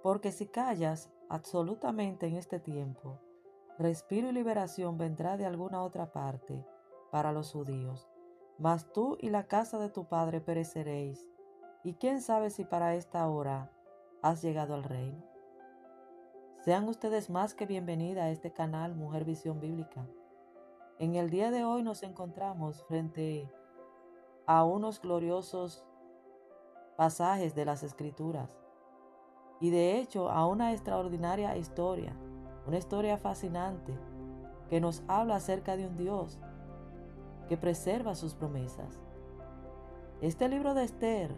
Porque si callas absolutamente en este tiempo, respiro y liberación vendrá de alguna otra parte para los judíos. Mas tú y la casa de tu padre pereceréis. Y quién sabe si para esta hora has llegado al reino. Sean ustedes más que bienvenida a este canal Mujer Visión Bíblica. En el día de hoy nos encontramos frente a unos gloriosos pasajes de las Escrituras y de hecho a una extraordinaria historia, una historia fascinante que nos habla acerca de un Dios que preserva sus promesas. Este libro de Esther,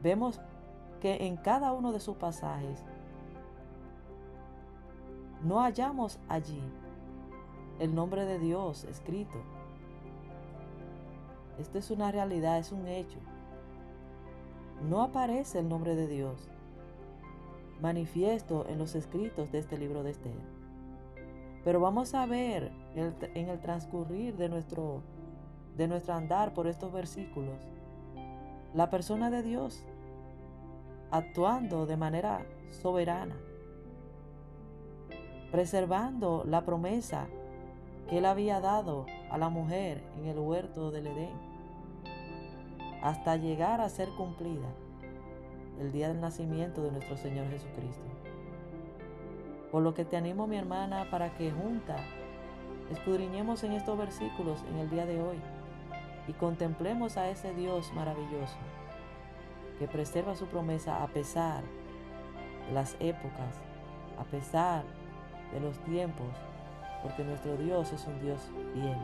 vemos que en cada uno de sus pasajes no hallamos allí el nombre de Dios escrito. Esto es una realidad, es un hecho. No aparece el nombre de Dios manifiesto en los escritos de este libro de Esther. Pero vamos a ver en el transcurrir de nuestro andar por estos versículos la persona de Dios actuando de manera soberana, preservando la promesa que él había dado a la mujer en el huerto del Edén, hasta llegar a ser cumplida el día del nacimiento de nuestro Señor Jesucristo. Por lo que te animo, mi hermana, para que juntas escudriñemos en estos versículos en el día de hoy y contemplemos a ese Dios maravilloso que preserva su promesa a pesar de las épocas, a pesar de los tiempos, porque nuestro Dios es un Dios fiel.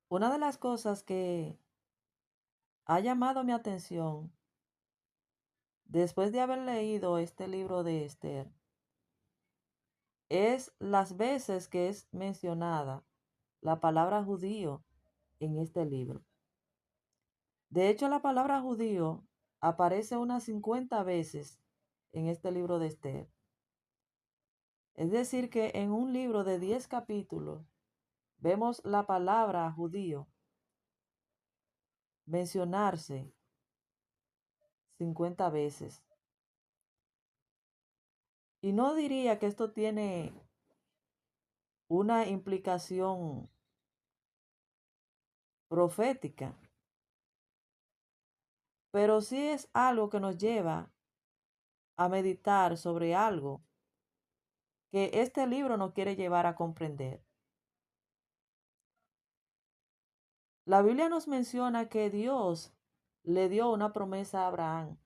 Una de las cosas que ha llamado mi atención después de haber leído este libro de Esther es las veces que es mencionada la palabra judío en este libro. De hecho, la palabra judío aparece unas 50 veces en este libro de Esther. Es decir, que en un libro de 10 capítulos vemos la palabra judío mencionarse 50 veces. Y no diría que esto tiene una implicación profética, pero sí es algo que nos lleva a meditar sobre algo que este libro nos quiere llevar a comprender. La Biblia nos menciona que Dios le dio una promesa a Abraham.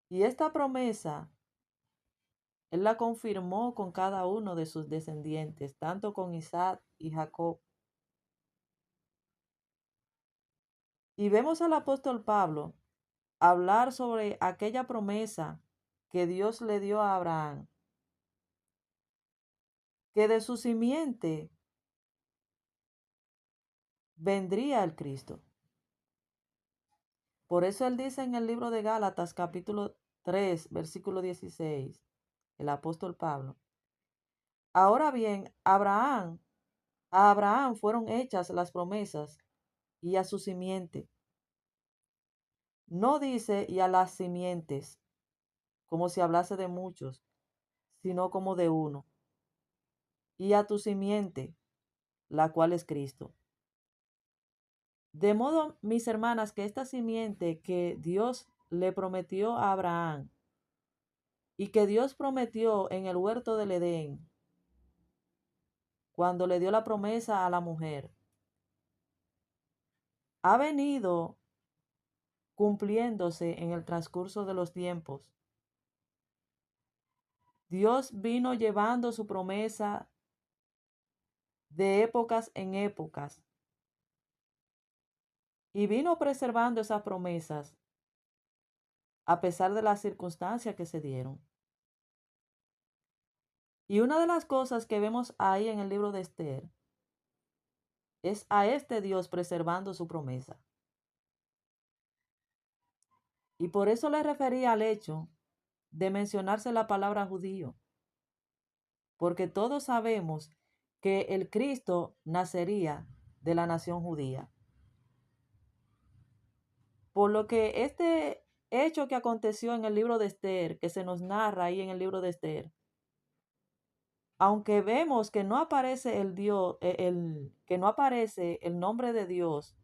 Y esta promesa, él la confirmó con cada uno de sus descendientes, tanto con Isaac y Jacob. Y vemos al apóstol Pablo hablar sobre aquella promesa que Dios le dio a Abraham, que de su simiente vendría el Cristo. Por eso él dice en el libro de Gálatas capítulo 3, versículo 16, el apóstol Pablo: ahora bien, a Abraham fueron hechas las promesas y a su simiente. No dice y a las simientes, como si hablase de muchos, sino como de uno. Y a tu simiente, la cual es Cristo. De modo, mis hermanas, que esta simiente que Dios le prometió a Abraham y que Dios prometió en el huerto del Edén, cuando le dio la promesa a la mujer, ha venido cumpliéndose en el transcurso de los tiempos. Dios vino llevando su promesa de épocas en épocas y vino preservando esas promesas a pesar de las circunstancias que se dieron. Y una de las cosas que vemos ahí en el libro de Esther es a este Dios preservando su promesa. Y por eso le refería al hecho de mencionarse la palabra judío, porque todos sabemos que el Cristo nacería de la nación judía. Por lo que este hecho que aconteció en el libro de Esther, que se nos narra ahí en el libro de Esther, aunque vemos que no aparece el Dios, que no aparece el nombre de Dios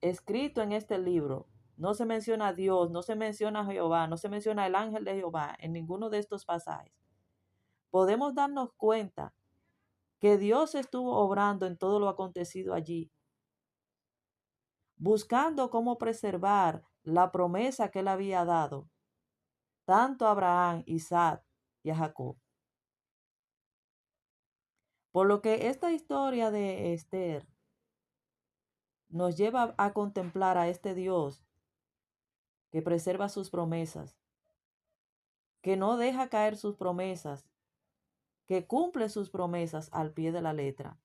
escrito en este libro, no se menciona a Dios, no se menciona a Jehová, no se menciona el ángel de Jehová en ninguno de estos pasajes, podemos darnos cuenta que Dios estuvo obrando en todo lo acontecido allí, buscando cómo preservar la promesa que él había dado, tanto a Abraham, Isaac y a Jacob. Por lo que esta historia de Esther nos lleva a contemplar a este Dios que preserva sus promesas, que no deja caer sus promesas, que cumple sus promesas al pie de la letra.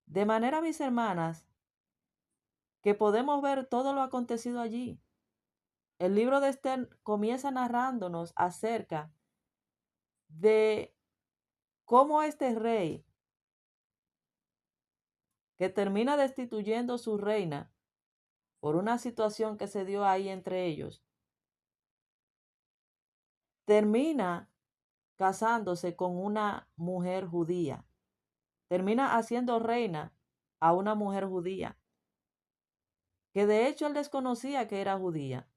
De manera, mis hermanas, que podemos ver todo lo acontecido allí. El libro de Esther comienza narrándonos acerca de cómo este rey, que termina destituyendo su reina por una situación que se dio ahí entre ellos, termina casándose con una mujer judía, termina haciendo reina a una mujer judía, que de hecho él desconocía que era judía.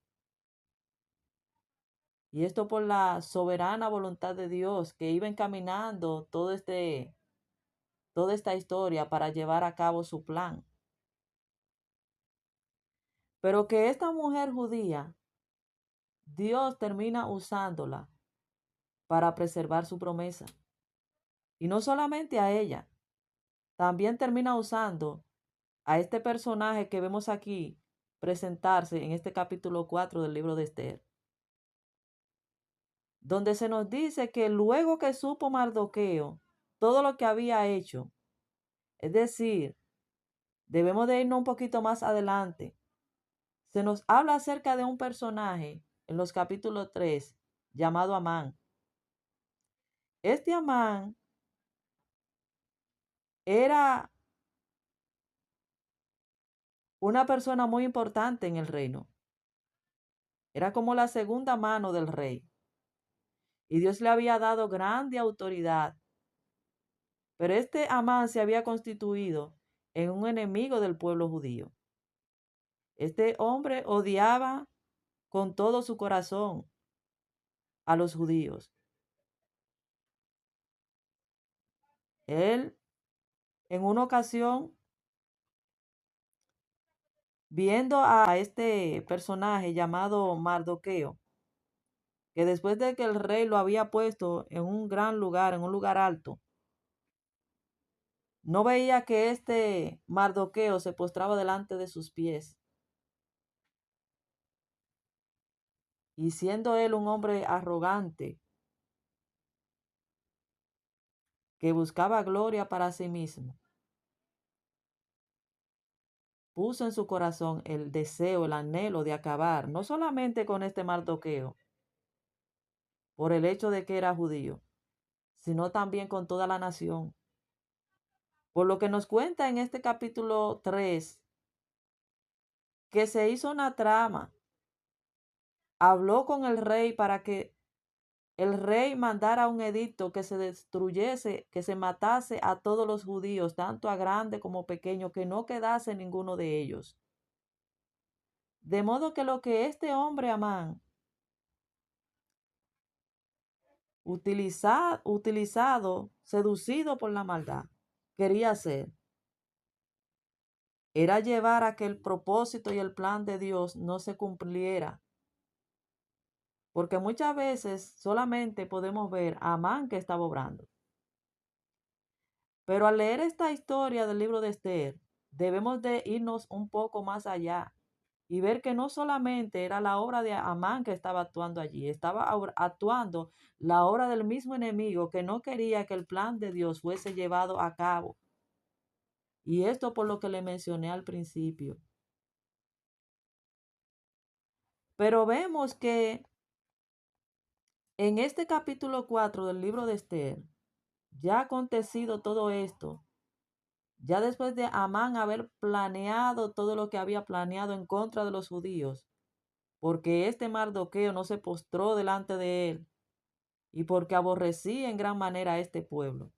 Y esto por la soberana voluntad de Dios que iba encaminando toda esta historia para llevar a cabo su plan. Pero que esta mujer judía, Dios termina usándola para preservar su promesa. Y no solamente a ella, también termina usando a este personaje que vemos aquí presentarse en este capítulo 4 del libro de Esther, donde se nos dice que luego que supo Mardoqueo todo lo que había hecho, es decir, debemos de irnos un poquito más adelante, se nos habla acerca de un personaje en los capítulos 3 llamado Amán. Este Amán era una persona muy importante en el reino. Era como la segunda mano del rey. Y Dios le había dado grande autoridad. Pero este Amán se había constituido en un enemigo del pueblo judío. Este hombre odiaba con todo su corazón a los judíos. Él, en una ocasión, viendo a este personaje llamado Mardoqueo, que después de que el rey lo había puesto en un gran lugar, en un lugar alto, no veía que este Mardoqueo se postraba delante de sus pies. Y siendo él un hombre arrogante, que buscaba gloria para sí mismo, puso en su corazón el deseo, el anhelo de acabar, no solamente con este Mardoqueo, por el hecho de que era judío, sino también con toda la nación. Por lo que nos cuenta en este capítulo 3, que se hizo una trama, habló con el rey para que el rey mandara un edicto que se destruyese, que se matase a todos los judíos, tanto a grande como pequeño, que no quedase ninguno de ellos. De modo que lo que este hombre Amán, utilizado, seducido por la maldad, quería hacer, era llevar a que el propósito y el plan de Dios no se cumpliera. Porque muchas veces solamente podemos ver a Amán que estaba obrando. Pero al leer esta historia del libro de Esther, debemos de irnos un poco más allá y ver que no solamente era la obra de Amán que estaba actuando allí, estaba actuando la obra del mismo enemigo que no quería que el plan de Dios fuese llevado a cabo. Y esto por lo que le mencioné al principio. Pero vemos que en este capítulo 4 del libro de Esther, ya ha acontecido todo esto, Ya después de Amán haber planeado todo lo que había planeado en contra de los judíos, porque este Mardoqueo no se postró delante de él y porque aborrecía en gran manera a este pueblo.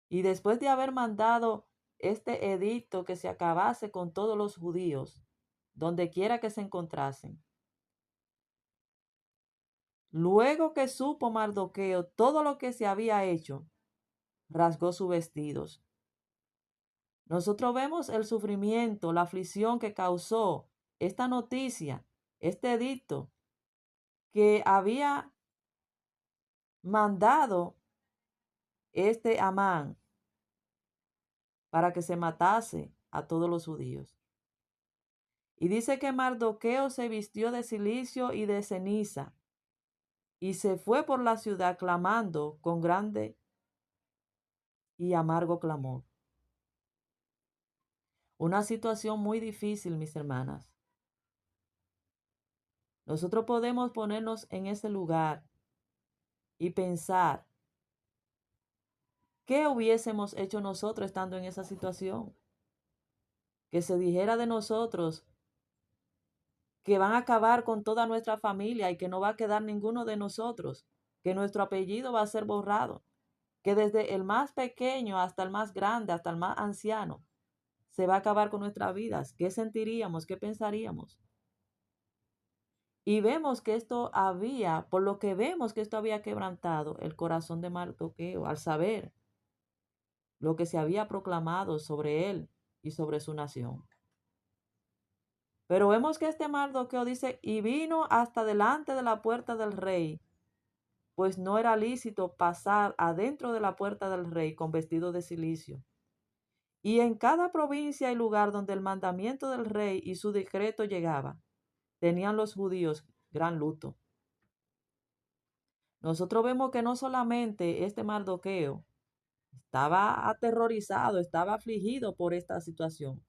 Y después de haber mandado este edicto que se acabase con todos los judíos, donde quiera que se encontrasen, luego que supo Mardoqueo todo lo que se había hecho, rasgó sus vestidos. Nosotros vemos el sufrimiento, la aflicción que causó esta noticia, este edicto que había mandado este Amán para que se matase a todos los judíos. Y dice que Mardoqueo se vistió de cilicio y de ceniza y se fue por la ciudad clamando con grande y amargo clamor. Una situación muy difícil, mis hermanas. Nosotros podemos ponernos en ese lugar y pensar, ¿qué hubiésemos hecho nosotros estando en esa situación? Que se dijera de nosotros que van a acabar con toda nuestra familia y que no va a quedar ninguno de nosotros, que nuestro apellido va a ser borrado, que desde el más pequeño hasta el más grande, hasta el más anciano, se va a acabar con nuestras vidas. ¿Qué sentiríamos? ¿Qué pensaríamos? Y vemos que esto había, por lo que vemos que esto había quebrantado el corazón de Mardoqueo al saber lo que se había proclamado sobre él y sobre su nación. Pero vemos que este Mardoqueo dice, y vino hasta delante de la puerta del rey, pues no era lícito pasar adentro de la puerta del rey con vestido de cilicio. Y en cada provincia y lugar donde el mandamiento del rey y su decreto llegaba, tenían los judíos gran luto. Nosotros vemos que no solamente este Mardoqueo estaba aterrorizado, estaba afligido por esta situación.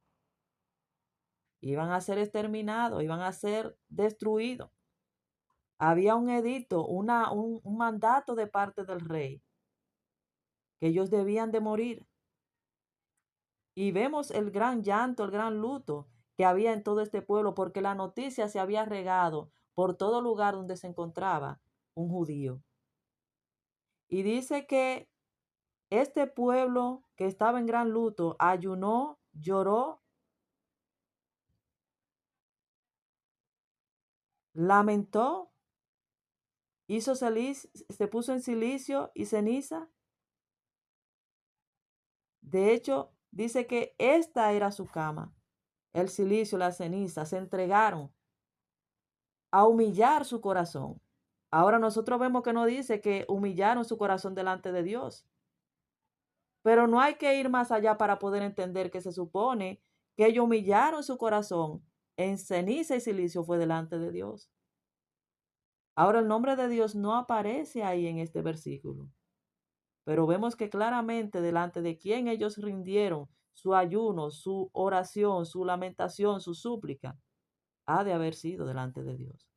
Iban a ser exterminados, iban a ser destruidos. Había un edicto, un mandato de parte del rey, que ellos debían de morir. Y vemos el gran llanto, el gran luto que había en todo este pueblo, porque la noticia se había regado por todo lugar donde se encontraba un judío. Y dice que este pueblo que estaba en gran luto ayunó, lloró, lamentó, se puso en silicio y ceniza. De hecho, dice que esta era su cama. El silicio, la ceniza, se entregaron a humillar su corazón. Ahora nosotros vemos que no dice que humillaron su corazón delante de Dios. Pero no hay que ir más allá para poder entender que se supone que ellos humillaron su corazón en ceniza y silicio fue delante de Dios. Ahora el nombre de Dios no aparece ahí en este versículo, pero vemos que claramente delante de quien ellos rindieron su ayuno, su oración, su lamentación, su súplica, ha de haber sido delante de Dios.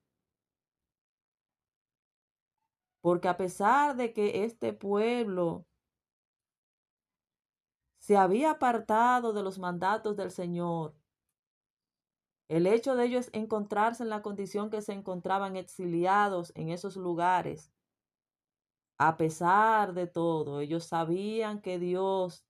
Porque a pesar de que este pueblo se había apartado de los mandatos del Señor, el hecho de ellos encontrarse en la condición que se encontraban exiliados en esos lugares, a pesar de todo, ellos sabían que Dios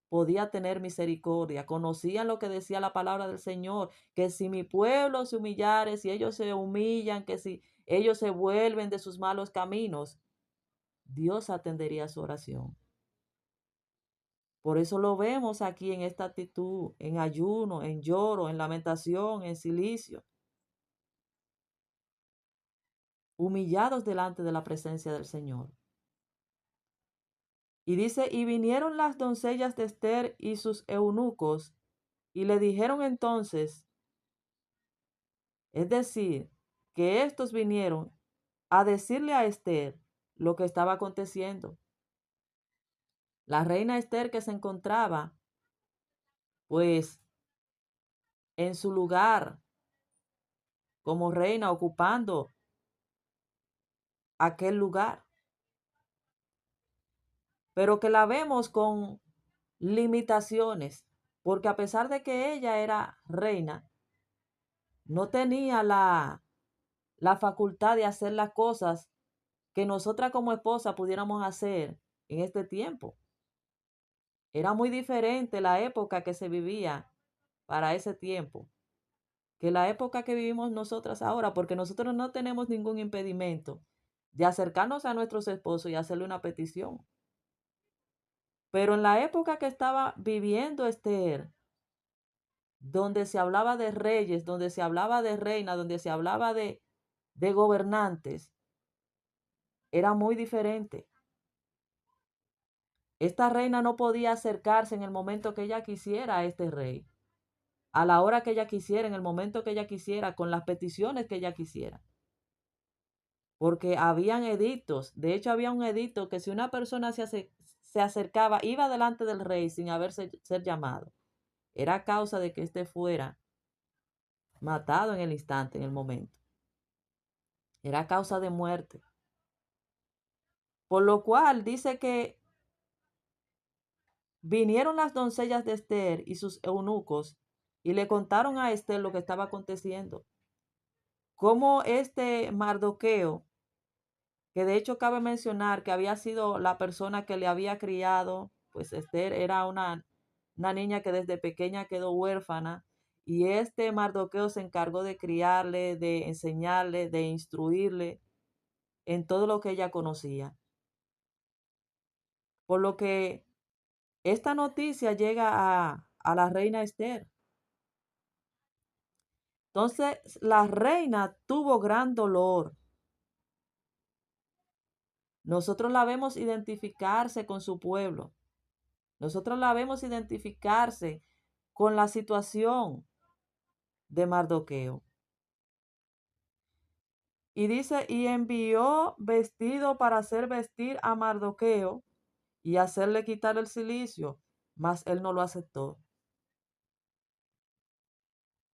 podía tener misericordia, conocían lo que decía la palabra del Señor, que si mi pueblo se humillare, si ellos se humillan, que si ellos se vuelven de sus malos caminos, Dios atendería su oración. Por eso lo vemos aquí en esta actitud, en ayuno, en lloro, en lamentación, en silicio, humillados delante de la presencia del Señor. Y dice, y vinieron las doncellas de Esther y sus eunucos, y le dijeron entonces, es decir, que estos vinieron a decirle a Esther lo que estaba aconteciendo. La reina Esther que se encontraba, pues, en su lugar como reina, ocupando aquel lugar. pero que la vemos con limitaciones, porque a pesar de que ella era reina, no tenía la facultad de hacer las cosas que nosotras como esposa pudiéramos hacer en este tiempo. Era muy diferente la época que se vivía para ese tiempo que la época que vivimos nosotras ahora, porque nosotros no tenemos ningún impedimento de acercarnos a nuestros esposos y hacerle una petición. Pero en la época que estaba viviendo Esther, donde se hablaba de reyes, donde se hablaba de reinas, donde se hablaba de gobernantes, era muy diferente. Esta reina no podía acercarse en el momento que ella quisiera a este rey, a la hora que ella quisiera, en el momento que ella quisiera, con las peticiones que ella quisiera. Porque habían edictos, de hecho había un edicto que si una persona se acercaba, iba delante del rey sin ser llamado, era causa de que éste fuera matado en el instante, en el momento. Era causa de muerte. Por lo cual dice que vinieron las doncellas de Esther y sus eunucos y le contaron a Esther lo que estaba aconteciendo. Cómo este Mardoqueo, que de hecho cabe mencionar que había sido la persona que le había criado, pues Esther era una niña que desde pequeña quedó huérfana y este Mardoqueo se encargó de criarle, de enseñarle, de instruirle en todo lo que ella conocía. Por lo que esta noticia llega a la reina Esther. Entonces la reina tuvo gran dolor. Nosotros la vemos identificarse con su pueblo. Nosotros la vemos identificarse con la situación de Mardoqueo. Y dice, y envió vestido para hacer vestir a Mardoqueo y hacerle quitar el cilicio, mas él no lo aceptó.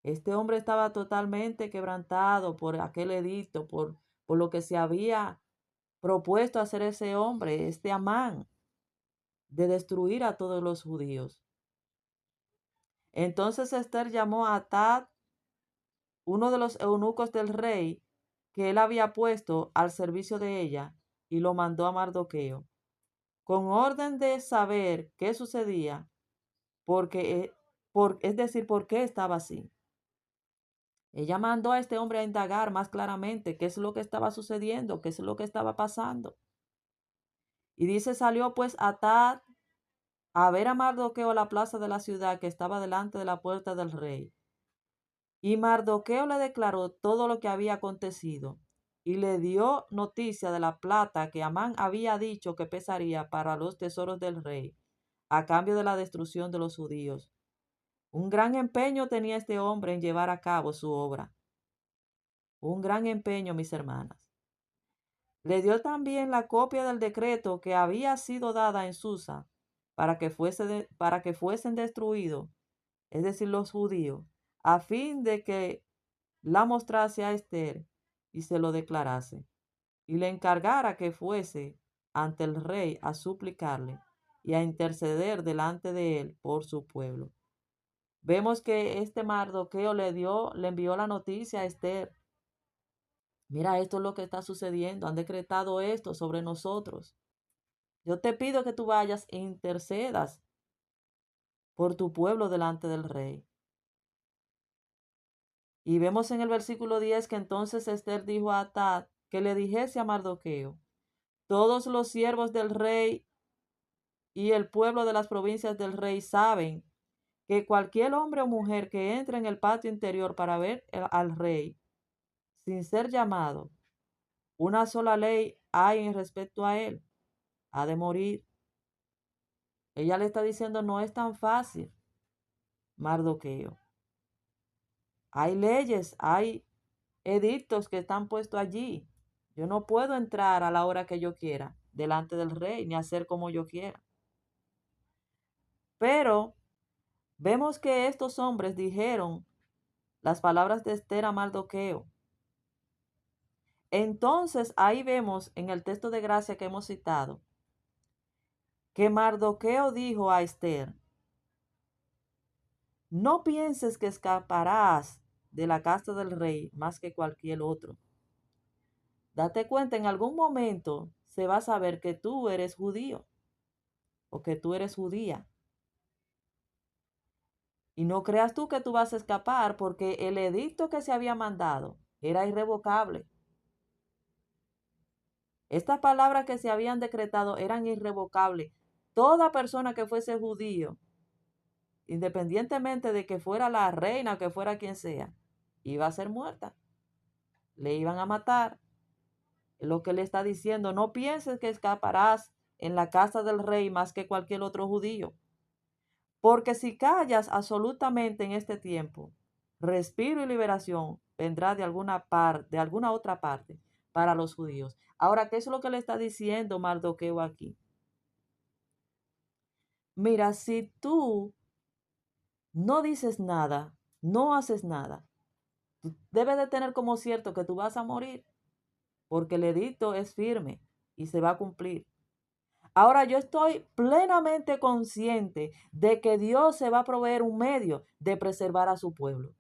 Este hombre estaba totalmente quebrantado por aquel edicto, por lo que se había propuesto hacer ese hombre, este Amán, de destruir a todos los judíos. Entonces Esther llamó a Atad, uno de los eunucos del rey, que él había puesto al servicio de ella, y lo mandó a Mardoqueo, con orden de saber qué sucedía, es decir, por qué estaba así. Ella mandó a este hombre a indagar más claramente qué es lo que estaba sucediendo, qué es lo que estaba pasando. Y dice, salió pues Atad a ver a Mardoqueo a la plaza de la ciudad que estaba delante de la puerta del rey. Y Mardoqueo le declaró todo lo que había acontecido y le dio noticia de la plata que Amán había dicho que pesaría para los tesoros del rey, a cambio de la destrucción de los judíos. Un gran empeño tenía este hombre en llevar a cabo su obra. Un gran empeño, mis hermanas. Le dio también la copia del decreto que había sido dada en Susa para que fuesen destruidos, es decir, los judíos, a fin de que la mostrase a Esther y se lo declarase, y le encargara que fuese ante el rey a suplicarle y a interceder delante de él por su pueblo. Vemos que este Mardoqueo le envió la noticia a Esther. Mira, esto es lo que está sucediendo. Han decretado esto sobre nosotros. Yo te pido que tú vayas e intercedas por tu pueblo delante del rey. Y vemos en el versículo 10 que entonces Esther dijo a Atad que le dijese a Mardoqueo, todos los siervos del rey y el pueblo de las provincias del rey saben que cualquier hombre o mujer que entre en el patio interior para ver al rey sin ser llamado, una sola ley hay en respecto a él, ha de morir. Ella le está diciendo, no es tan fácil, Mardoqueo. Hay leyes, hay edictos que están puestos allí. Yo no puedo entrar a la hora que yo quiera delante del rey, ni hacer como yo quiera. Pero vemos que estos hombres dijeron las palabras de Esther a Mardoqueo. Entonces ahí vemos en el texto de gracia que hemos citado que Mardoqueo dijo a Esther: no pienses que escaparás de la casa del rey más que cualquier otro. Date cuenta, en algún momento se va a saber que tú eres judío o que tú eres judía. Y no creas tú que tú vas a escapar, porque el edicto que se había mandado era irrevocable. Estas palabras que se habían decretado eran irrevocables. Toda persona que fuese judío, independientemente de que fuera la reina o que fuera quien sea, iba a ser muerta. Le iban a matar. Es lo que le está diciendo: no pienses que escaparás en la casa del rey más que cualquier otro judío. Porque si callas absolutamente en este tiempo, respiro y liberación vendrá de alguna otra parte para los judíos. Ahora, ¿qué es lo que le está diciendo Mardoqueo aquí? Mira, si tú no dices nada, no haces nada, tú debes de tener como cierto que tú vas a morir, porque el edicto es firme y se va a cumplir. Ahora, yo estoy plenamente consciente de que Dios se va a proveer un medio de preservar a su pueblo.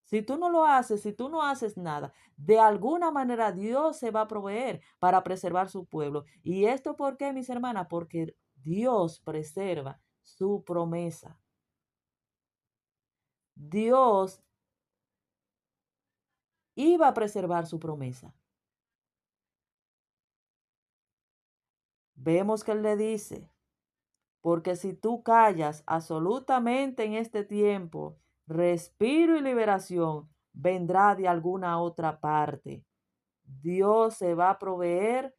Si tú no lo haces, si tú no haces nada, de alguna manera Dios se va a proveer para preservar su pueblo. ¿Y esto por qué, mis hermanas? Porque Dios preserva su promesa. Dios iba a preservar su promesa. Vemos que Él le dice: porque si tú callas absolutamente en este tiempo, respiro y liberación vendrá de alguna otra parte. Dios se va a proveer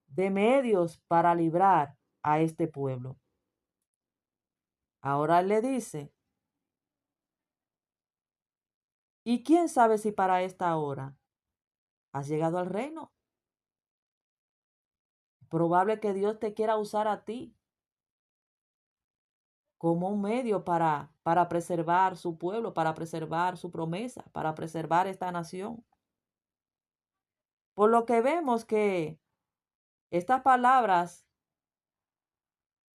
de medios para librar a este pueblo. Ahora Él le dice: ¿y quién sabe si para esta hora has llegado al reino? Probable que Dios te quiera usar a ti como un medio para preservar su pueblo, para preservar su promesa, para preservar esta nación. Por lo que vemos que estas palabras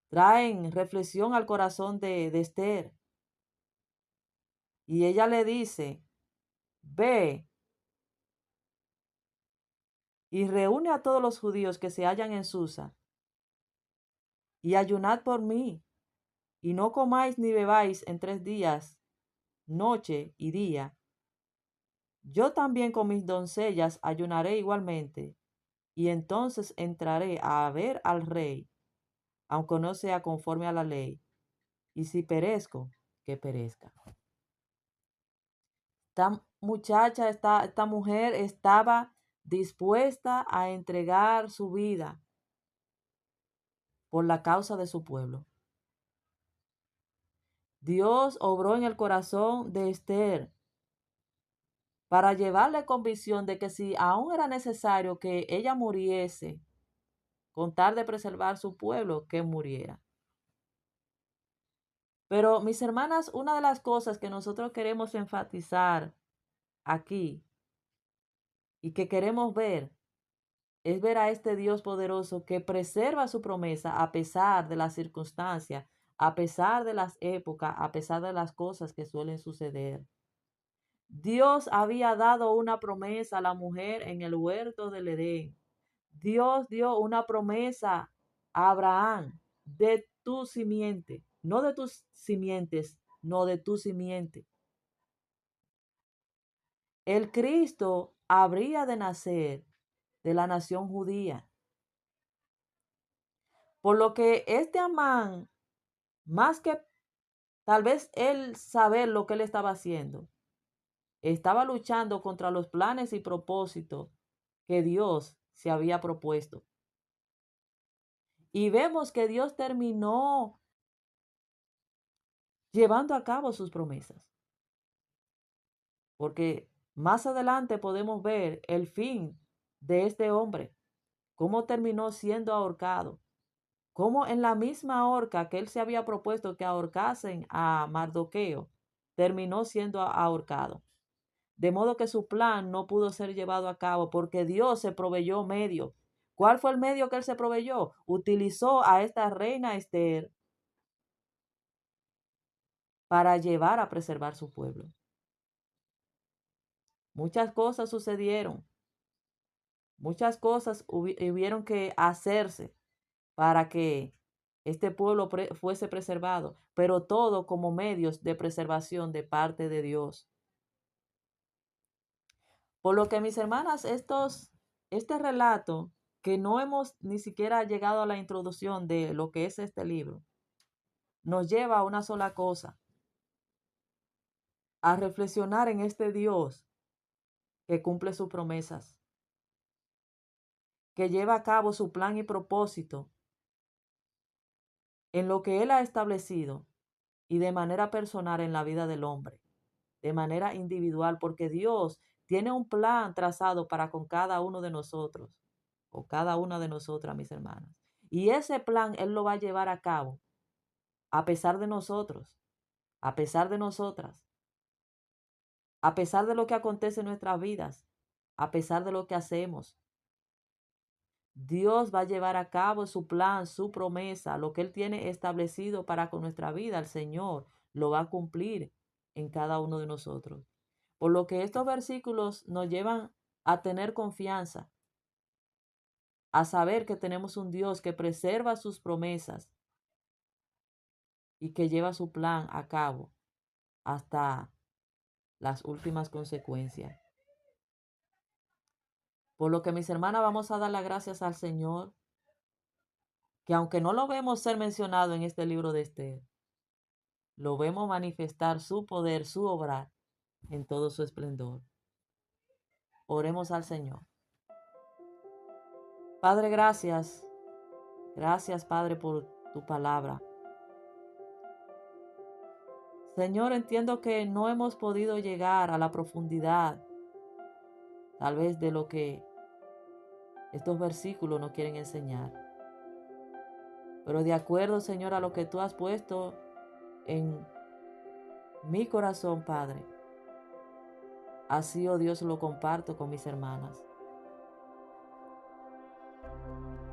traen reflexión al corazón de Esther. Y ella le dice: ve y reúne a todos los judíos que se hallan en Susa y ayunad por mí, y no comáis ni bebáis en 3 días, noche y día. Yo también con mis doncellas ayunaré igualmente, y entonces entraré a ver al rey, aunque no sea conforme a la ley, y si perezco, que perezca. Esta mujer estaba dispuesta a entregar su vida por la causa de su pueblo. Dios obró en el corazón de Esther para llevarle convicción de que si aún era necesario que ella muriese, con tal de preservar su pueblo, que muriera. Pero, mis hermanas, una de las cosas que nosotros queremos enfatizar aquí y que queremos ver es ver a este Dios poderoso que preserva su promesa a pesar de las circunstancias, a pesar de las épocas, a pesar de las cosas que suelen suceder. Dios había dado una promesa a la mujer en el huerto del Edén. Dios dio una promesa a Abraham: de tu simiente, no de tus simientes, no de tu simiente. El Cristo habría de nacer de la nación judía. Por lo que este Amán, más que tal vez él saber lo que él estaba haciendo, estaba luchando contra los planes y propósitos que Dios se había propuesto. Y vemos que Dios terminó llevando a cabo sus promesas. Porque más adelante podemos ver el fin de este hombre, cómo terminó siendo ahorcado, cómo en la misma horca que él se había propuesto que ahorcasen a Mardoqueo, terminó siendo ahorcado. De modo que su plan no pudo ser llevado a cabo porque Dios se proveyó medio. ¿Cuál fue el medio que él se proveyó? Utilizó a esta reina Esther para llevar a preservar su pueblo. Muchas cosas sucedieron, muchas cosas hubieron que hacerse para que este pueblo fuese preservado, pero todo como medios de preservación de parte de Dios. Por lo que, mis hermanas, este relato, que no hemos ni siquiera llegado a la introducción de lo que es este libro, nos lleva a una sola cosa, a reflexionar en este Dios que cumple sus promesas, que lleva a cabo su plan y propósito en lo que Él ha establecido y de manera personal en la vida del hombre, de manera individual, porque Dios tiene un plan trazado para con cada uno de nosotros, o cada una de nosotras, mis hermanas. Y ese plan Él lo va a llevar a cabo a pesar de nosotros, a pesar de nosotras, a pesar de lo que acontece en nuestras vidas, a pesar de lo que hacemos. Dios va a llevar a cabo su plan, su promesa, lo que Él tiene establecido para con nuestra vida. El Señor lo va a cumplir en cada uno de nosotros. Por lo que estos versículos nos llevan a tener confianza, a saber que tenemos un Dios que preserva sus promesas y que lleva su plan a cabo hasta las últimas consecuencias. Por lo que, mis hermanas, vamos a dar las gracias al Señor, que aunque no lo vemos ser mencionado en este libro de Esther, lo vemos manifestar su poder, su obrar en todo su esplendor. Oremos al Señor. Padre, gracias. Gracias, Padre, por tu palabra. Señor, entiendo que no hemos podido llegar a la profundidad, tal vez, de lo que estos versículos nos quieren enseñar. Pero de acuerdo, Señor, a lo que tú has puesto en mi corazón, Padre, así, oh Dios, lo comparto con mis hermanas.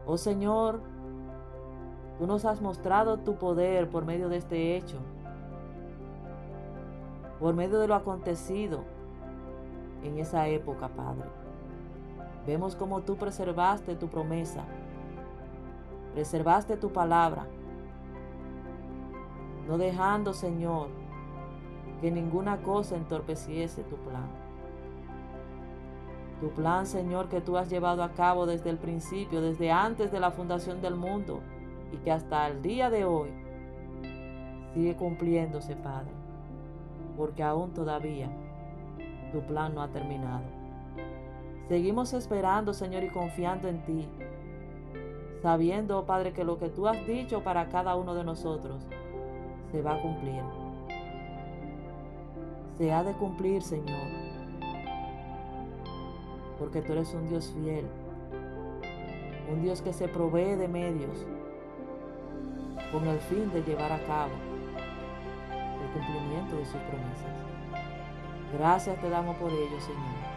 Oh Señor, tú nos has mostrado tu poder por medio de este hecho, por medio de lo acontecido en esa época, Padre. Vemos cómo tú preservaste tu promesa, preservaste tu palabra, no dejando, Señor, que ninguna cosa entorpeciese tu plan. Tu plan, Señor, que tú has llevado a cabo desde el principio, desde antes de la fundación del mundo, y que hasta el día de hoy sigue cumpliéndose, Padre, porque aún todavía tu plan no ha terminado. Seguimos esperando, Señor, y confiando en ti, sabiendo, Padre, que lo que tú has dicho para cada uno de nosotros se va a cumplir. Se ha de cumplir, Señor, porque tú eres un Dios fiel, un Dios que se provee de medios con el fin de llevar a cabo el cumplimiento de sus promesas. Gracias te damos por ello, Señor.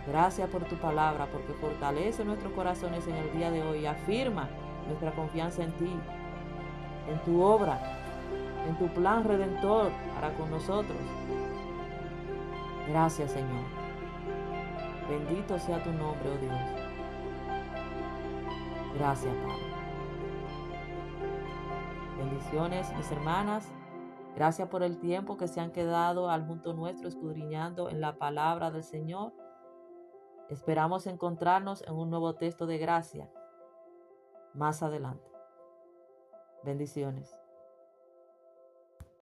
Gracias por tu palabra, porque fortalece nuestros corazones en el día de hoy y afirma nuestra confianza en ti, en tu obra, en tu plan redentor para con nosotros. Gracias, Señor. Bendito sea tu nombre, oh Dios. Gracias, Padre. Bendiciones, mis hermanas. Gracias por el tiempo que se han quedado al junto nuestro escudriñando en la palabra del Señor. Esperamos encontrarnos en un nuevo texto de gracia más adelante. Bendiciones.